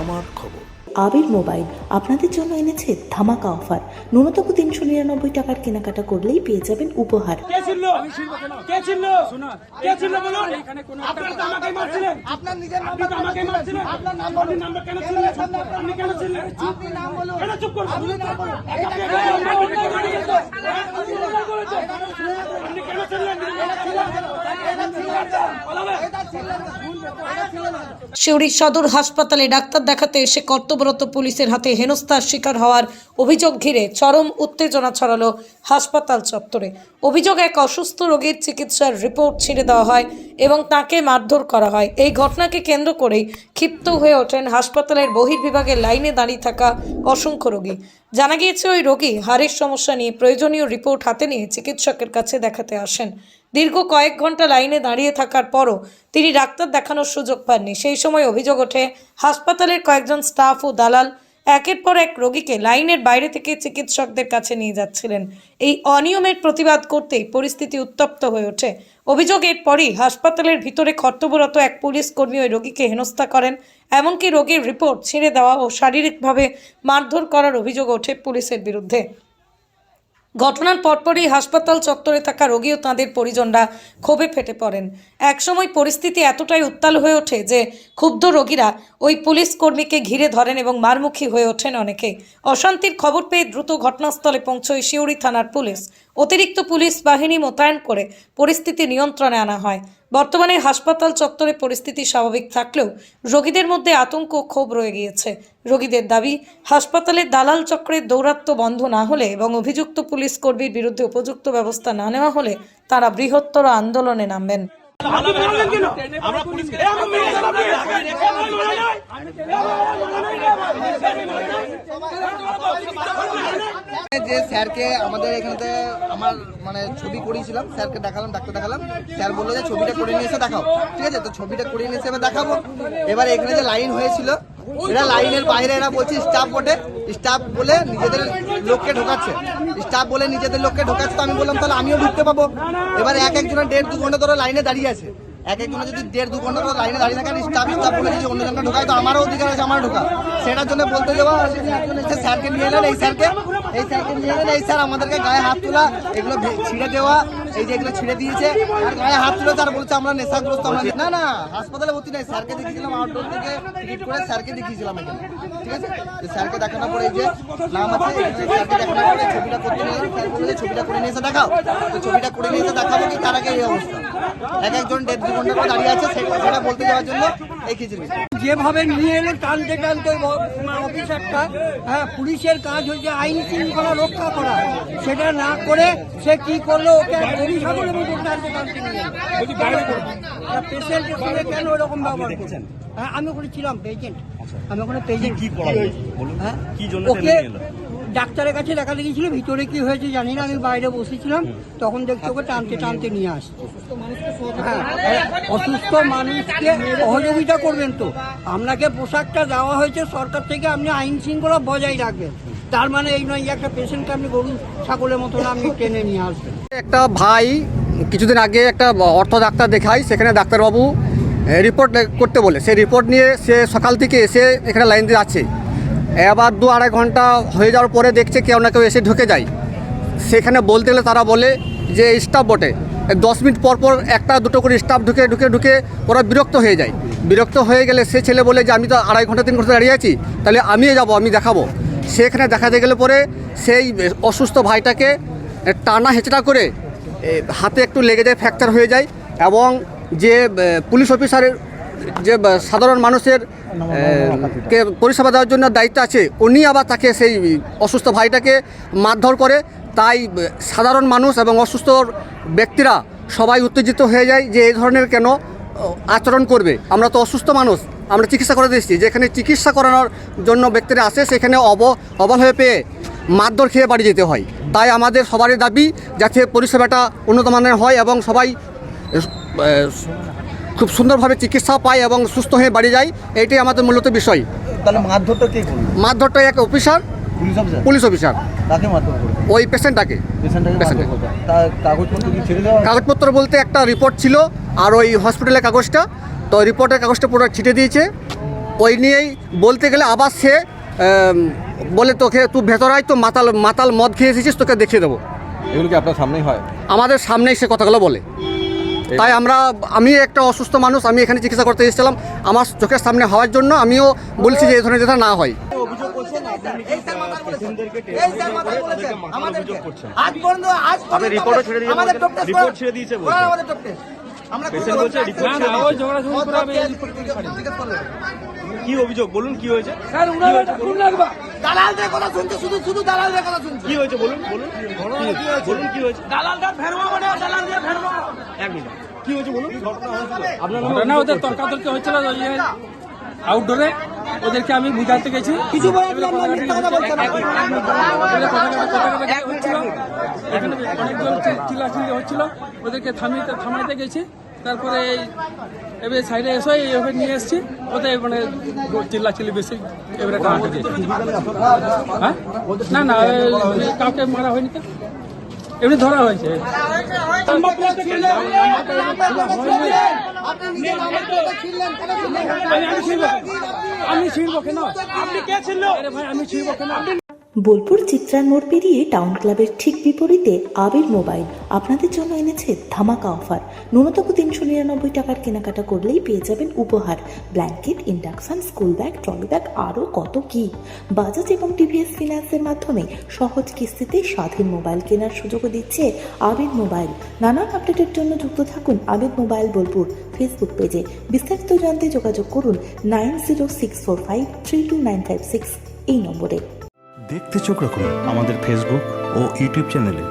আমার খবর। আবির মোবাইল আপনাদের জন্য এনেছে ধামাকা অফার। ন্যূনতম 399 টাকার কেনাকাটা করলেই পেয়ে যাবেন উপহার। সিউড়ি সদর হাসপাতালে ডাক্তার দেখাতে এসে কর্তব্যরত পুলিশের হাতে হেনস্থার শিকার হওয়ার অভিযোগ ঘিরে চরম উত্তেজনা ছড়ালো হাসপাতাল চত্বরে। অভিযোগ, এক অসুস্থ রোগীর চিকিৎসার রিপোর্ট ছিঁড়ে দেওয়া হয় এবং তাকে মারধর করা হয়। এই ঘটনাকে কেন্দ্র করেই ক্ষিপ্ত হয়ে ওঠেন হাসপাতালের বহির্বিভাগের লাইনে দাঁড়িয়ে থাকা অসংখ্য রোগী। জানা গিয়েছে, ওই রোগী হাড়ের সমস্যা নিয়ে প্রয়োজনীয় রিপোর্ট হাতে নিয়ে চিকিৎসকের কাছে দেখাতে আসেন। দীর্ঘ কয়েক ঘন্টা লাইনে দাঁড়িয়ে থাকার পরও তিনি ডাক্তার দেখানোর সুযোগ পাননি। সেই সময় অভিযোগ ওঠে, হাসপাতালের কয়েকজন স্টাফ ও দালাল একের পর এক রোগীকে লাইনের বাইরে থেকে চিকিৎসকদের কাছে নিয়ে যাচ্ছিলেন। এই অনিয়মের প্রতিবাদ করতেই পরিস্থিতি উত্তপ্ত হয়ে ওঠে। অভিযোগের পরই হাসপাতালের ভিতরে কর্তব্যরত এক পুলিশ কর্মী ওই রোগীকে হেনস্থা করেন। এমনকি রোগীর রিপোর্ট ছিঁড়ে দেওয়া ও শারীরিকভাবে মারধর করার অভিযোগ ওঠে পুলিশের বিরুদ্ধে। ঘটনার পরপরই হাসপাতাল চত্বরে থাকা রোগী ও তাঁদের পরিজনরা ক্ষোভে ফেটে পড়েন। একসময় পরিস্থিতি এতটাই উত্তাল হয়ে ওঠে যে ক্ষুব্ধ রোগীরা ওই পুলিশ কর্মীকে ঘিরে ধরেন এবং মারমুখী হয়ে ওঠেন অনেকে। অশান্তির খবর পেয়ে দ্রুত ঘটনাস্থলে পৌঁছয় সিউড়ি থানার পুলিশ। অতিরিক্ত পুলিশ বাহিনী মোতায়েন করে পরিস্থিতি নিয়ন্ত্রণে আনা হয়। বর্তমানে হাসপাতাল চত্বরে পরিস্থিতি স্বাভাবিক থাকলেও রোগীদের মধ্যে আতঙ্ক ও ক্ষোভ রয়ে গিয়েছে। রোগীদের দাবি, হাসপাতালের দালাল চক্রের দৌরাত্ম্য বন্ধ না হলে এবং অভিযুক্ত পুলিশ কর্মীর বিরুদ্ধে উপযুক্ত ব্যবস্থা না নেওয়া হলে তারা বৃহত্তর আন্দোলনে নামবেন। যে স্যারকে আমাদের এখানে আমার মানে ছবি করিয়েছিলাম, স্যারকে দেখালাম, ডাক্তার দেখালাম, স্যার বললো যে ছবিটা করে নিয়ে এসে দেখাও। ঠিক আছে, তো ছবিটা করে নিয়ে এসে দেখাবো। এবার এখানে যে লাইন হয়েছিল, এরা লাইনের বাইরে এরা বলছে স্টাফ বটে, স্টাফ বলে নিজেদের লোককে ঢোকাচ্ছে, স্টাফ বলে নিজেদের লোককে ঢোকাচ্ছে। তো আমি বললাম তাহলে আমিও ঢুকতে পাবো। এবার এক একজনের 1.5-2 ঘন্টা ধরে লাইনে দাঁড়িয়ে আছে। এক একজনের যদি 1.5-2 ঘন্টা ধরে লাইনে দাঁড়িয়ে থাকে, স্টাফ বলে যদি অন্য জনকে ঢোকায়, তো আমারও অধিকার আছে আমার ঢোকা। সেটার জন্য বলতে যাওয়া স্যারকে নিয়ে এলেন, এই স্যারকে নিয়ে এলেন, এই স্যার আমাদেরকে গায়ে হাত তোলা, এগুলো ছিঁড়ে দেওয়া, এই যে এগুলো ছিঁড়ে দিয়েছে আর গায়ে হাত তুলে তার বলছে আমরা নেশাগ্রস্ত। আমরা না হাসপাতালে ভর্তি নাই, স্যারকে দেখিয়েছিলাম আউটডোর থেকে টিকিট করে স্যারকে দেখিয়েছিলাম এখানে। ঠিক আছে, স্যারকে দেখানোর পরে এই যে নাম আছে, স্যারকে দেখানোর পরে ছবিটা করতে নিয়ে স্যার বলে ছবিটা করে নিয়ে এসে দেখাও। তো ছবিটা করে নিয়ে এসে দেখাবো কি তার আগে এই অবস্থা। এক একজন 1.5-2 ঘন্টা করে দাঁড়িয়ে আছে সেটা বলতে যাওয়ার জন্য এই খিচুড়ি যেভাবে নিয়ে এলে টানতে টানতে অফিসারটা, হ্যাঁ, পুলিশের কাজ হচ্ছে আইন শৃঙ্খলা রক্ষা করা, সেটা না করে সে কি করলো, ওকে অভিশাপের মতো টানতে টানতে নিয়ে পেশেন্টের সঙ্গে কেন এরকম ব্যবহার করছেন? হ্যাঁ, আমি ওখানে ছিলাম পেশেন্ট, আমি ওখানে পেশেন্ট। হ্যাঁ, ওকে ডাক্তারের কাছে দেখা দেখিয়েছিল, ভিতরে কি হয়েছে জানি না, আমি বাইরে বসেছিলাম, তখন দেখছি ওকে টানতে টানতে নিয়ে আসছে। হ্যাঁ, অসুস্থ মানুষকে সহযোগিতা করবেন তো, আপনাকে পোশাকটা দেওয়া হয়েছে সরকার থেকে, আপনি আইন শৃঙ্খলা বজায় রাখবেন। তার মানে এই নয় একটা পেশেন্টকে আপনি গরু ছাগলের মতন আপনি টেনে নিয়ে আসবেন। একটা ভাই কিছুদিন আগে একটা অর্থ ডাক্তার দেখায়, সেখানে ডাক্তারবাবু রিপোর্ট করতে বলে, সেই রিপোর্ট নিয়ে সে সকাল থেকে এসে এখানে লাইন দিয়ে আছে। এবার 2-2.5 ঘন্টা হয়ে যাওয়ার পরে দেখছে কেউ না কেউ এসে ঢুকে যায়। সেখানে বলতে গেলে তারা বলে যে স্টাফ বটে। 10 মিনিট পর পর 1-2 করে স্টাফ ঢুকে ওরা বিরক্ত হয়ে যায়। বিরক্ত হয়ে গেলে সে ছেলে বলে যে আমি তো 2.5 ঘন্টা 3 ঘন্টা দাঁড়িয়ে আছি, তাহলে আমিও যাবো, আমি দেখাবো। সেখানে দেখাতে গেলে পরে সেই অসুস্থ ভাইটাকে টানা হেঁচড়া করে হাতে একটু লেগে যায়, ফ্র্যাকচার হয়ে যায়। এবং যে পুলিশ অফিসারের যে সাধারণ মানুষের কে পরিষেবা দেওয়ার জন্য দায়িত্ব আছে, উনি আবার তাকে সেই অসুস্থ ভাইটাকে মারধর করে। তাই সাধারণ মানুষ এবং অসুস্থ ব্যক্তিরা সবাই উত্তেজিত হয়ে যায় যে এই ধরনের কেন আচরণ করবে। আমরা তো অসুস্থ মানুষ, আমরা চিকিৎসা করে দিচ্ছি, যেখানে চিকিৎসা করানোর জন্য ব্যক্তিরা আসে সেখানে অবল হয়ে পেয়ে মারধর খেয়ে বাড়ি যেতে হয়। তাই আমাদের সবারই দাবি যাতে পরিষেবাটা উন্নত মানের হয় এবং সবাই খুব সুন্দরভাবে চিকিৎসা পায় এবং সুস্থ হয়ে বাড়ি যায়, এইটাই আমাদের মূলত বিষয়। তাহলে মারধরটা কে করলো? মারধরটা এক অফিসার, পুলিশ অফিসার, তাকে মারধর করলো ওই পেশেন্টটাকে। কাগজপত্র কি ছেড়ে দেওয়া? কাগজপত্র বলতে একটা রিপোর্ট ছিল আর ওই হসপিটালের কাগজটা, তো রিপোর্টের কাগজটা পুরো ছিটে দিয়েছে। ওই নিয়েই বলতে গেলে আবার সে বলে তোকে তুই ভেতর আয়, তো মাতাল মাতাল মদ খেয়ে এসেছিস, তোকে দেখিয়ে দেবো। এগুলো কি আপনার সামনেই হয়? আমাদের সামনেই সে কথাগুলো বলে। তাই আমি একটা অসুস্থ মানুষ, আমি এখানে চিকিৎসা করতে এসেছিলাম, আমার চোখের সামনে হওয়ার জন্য আমিও বলছি যে এই ধরনের যেটা না হয়। অভিযোগ করছেন এই স্যার মাথা বলেছেন, এই স্যার মাথা বলেছেন আমাদেরকে আজ পর্যন্ত আপনি রিপোর্টও ছেড়ে দিয়েছেন, আমাদের টপ টেস্ট রিপোর্ট ছেড়ে দিয়েছে বলছে। আমাদের টপ টেস্ট আমরা পেশেন্ট বলছে রিপোর্ট ছেড়ে দিয়েছে। ওই ঝগড়াঝাটি করে আমি এই রিপোর্ট করে ছাড়ি। কি অভিযোগ বলুন, কি হয়েছে? স্যার উনার খুন লাগবা দালালদের কথা শুনতে, শুধু দালালদের কথা শুনতে। কি হয়েছে বলুন, বলুন বলুন কি হয়েছে? দালালদার ফেরমা মানে দালালদের ফেরমা। এক মিনিট, কি হয়েছে বলুন? আপনার ঘটনা ওদের তর্কাতর্কি হচ্ছিল ওই আউটডোরে, ওদেরকে আমি বুঝাতে গেছি কিছু এখানে অনেকজন চিল্লাচিল্লি হচ্ছিল, ওদেরকে থামাইতে গেছি। তারপরে এবার সাইডে এসে এভাবে নিয়ে এসেছি, ওদের মানে চিল্লাচিল্লি বেশি এবারে টানাতে দিয়েছি। হ্যাঁ না না কাউকে মারা হয়নি, তো এমনি ধরা হয়েছে। আমি ছিড়বো কেন? আপনি কে ছিল? আরে ভাই আমি ছিড়বো কেন? বোলপুর চিত্রা মোড় পেরিয়ে টাউন ক্লাবের ঠিক বিপরীতে আবির মোবাইল আপনাদের জন্য এনেছে ধামাকা অফার। ন্যূনতম 399 টাকার কেনাকাটা করলেই পেয়ে যাবেন উপহার blanket, induction, school bag, trolley bag, আরও কত কি। বাজাজ এবং টিভিএস ফিন্যান্সের মাধ্যমে সহজ কিস্তিতে স্বাধীন মোবাইল কেনার সুযোগও দিচ্ছে আবির মোবাইল। নানান আপডেটের জন্য যুক্ত থাকুন আবির মোবাইল বোলপুর ফেসবুক পেজে। বিস্তারিত জানতে যোগাযোগ করুন 9064532956 এই নম্বরে। দেখতে চোখ রাখুন আমাদের ফেসবুক ও ইউটিউব চ্যানেলে।